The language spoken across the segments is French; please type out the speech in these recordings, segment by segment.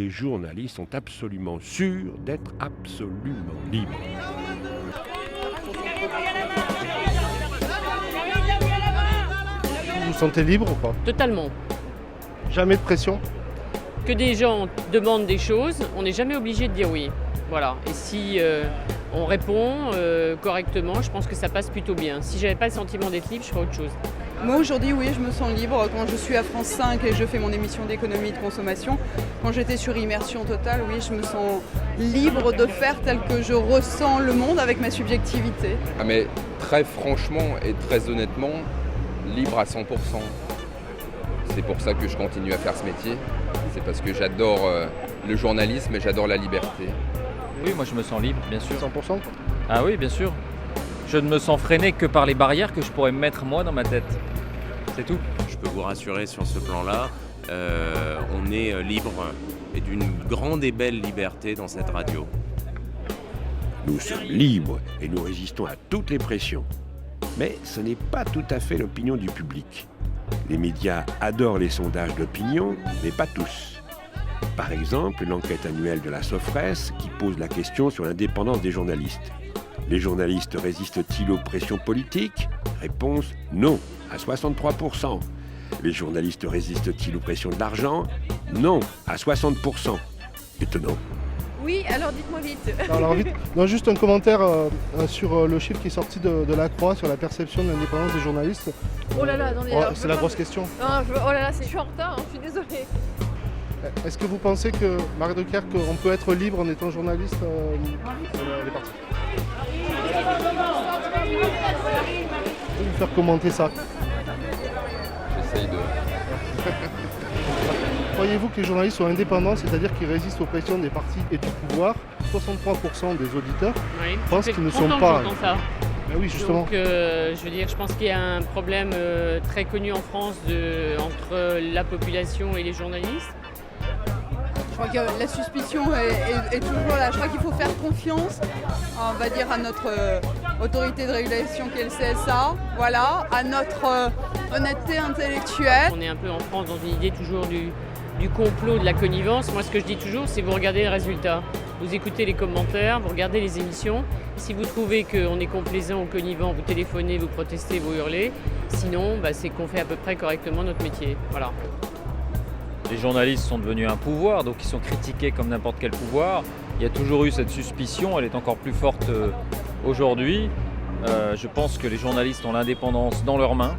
Les journalistes sont absolument sûrs d'être absolument libres. Vous vous sentez libre ou pas? Totalement. Jamais de pression? Que des gens demandent des choses, on n'est jamais obligé de dire oui. Voilà. Et si on répond correctement, je pense que ça passe plutôt bien. Si j'avais pas le sentiment d'être libre, je ferais autre chose. Moi aujourd'hui, oui, je me sens libre quand je suis à France 5 et je fais mon émission d'économie et de consommation. Quand j'étais sur Immersion Totale, oui, je me sens libre de faire tel que je ressens le monde avec ma subjectivité. Ah mais très franchement et très honnêtement, libre à 100%. C'est pour ça que je continue à faire ce métier. C'est parce que j'adore le journalisme et j'adore la liberté. Oui, moi je me sens libre, bien sûr. 100%? Ah oui, bien sûr. Je ne me sens freiné que par les barrières que je pourrais mettre moi dans ma tête. C'est tout. Je peux vous rassurer sur ce plan-là, on est libre et d'une grande et belle liberté dans cette radio. Nous sommes libres et nous résistons à toutes les pressions. Mais ce n'est pas tout à fait l'opinion du public. Les médias adorent les sondages d'opinion, mais pas tous. Par exemple, l'enquête annuelle de la Sofres qui pose la question sur l'indépendance des journalistes. Les journalistes résistent-ils aux pressions politiques? Réponse non, à 63%. Les journalistes résistent-ils aux pressions de l'argent? Non, à 60%. Étonnant. Oui, alors dites-moi vite. Alors vite, non, juste un commentaire sur le chiffre qui est sorti de la Croix sur la perception de l'indépendance des journalistes. Oh là là, attendez. Oh, alors, c'est la grosse question. Non, oh là là, je suis en retard, je suis désolée. Est-ce que vous pensez que, Marc Declercq, on peut être libre en étant journaliste? Elle est partie. Je vais vous faire commenter ça. J'essaye de... Croyez-vous que les journalistes sont indépendants, c'est-à-dire qu'ils résistent aux pressions des partis et du pouvoir? 63% des auditeurs Oui, pensent ça fait qu'ils ne sont longtemps que pas. j'entends ça. Ben oui, justement. Donc, je veux dire, je pense qu'il y a un problème très connu en France entre la population et les journalistes. Je crois que la suspicion est toujours là. Je crois qu'il faut faire confiance, on va dire, à notre autorité de régulation qui est le CSA, voilà, à notre honnêteté intellectuelle. On est un peu en France dans une idée toujours du complot, de la connivence. Moi, ce que je dis toujours, c'est vous regardez les résultats. Vous écoutez les commentaires, vous regardez les émissions. Si vous trouvez qu'on est complaisant ou connivant, vous téléphonez, vous protestez, vous hurlez. Sinon, c'est qu'on fait à peu près correctement notre métier. Voilà. Les journalistes sont devenus un pouvoir, donc ils sont critiqués comme n'importe quel pouvoir. Il y a toujours eu cette suspicion, elle est encore plus forte aujourd'hui. Je pense que les journalistes ont l'indépendance dans leurs mains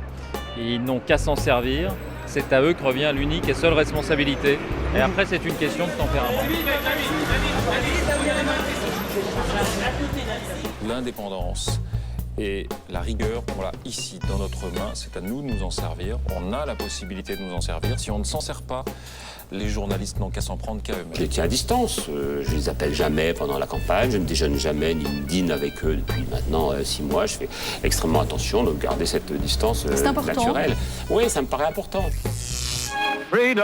et ils n'ont qu'à s'en servir. C'est à eux que revient l'unique et seule responsabilité. Et après, c'est une question de tempérament. L'indépendance et la rigueur, on l'a ici dans notre main, c'est à nous de nous en servir. On a la possibilité de nous en servir. Si on ne s'en sert pas, les journalistes n'ont qu'à s'en prendre qu'à eux-mêmes. Je les tiens à distance, je les appelle jamais pendant la campagne, je ne déjeune jamais ni ne dîne avec eux depuis maintenant 6 mois. Je fais extrêmement attention de garder cette distance naturelle. Oui, ça me paraît important. Freedom.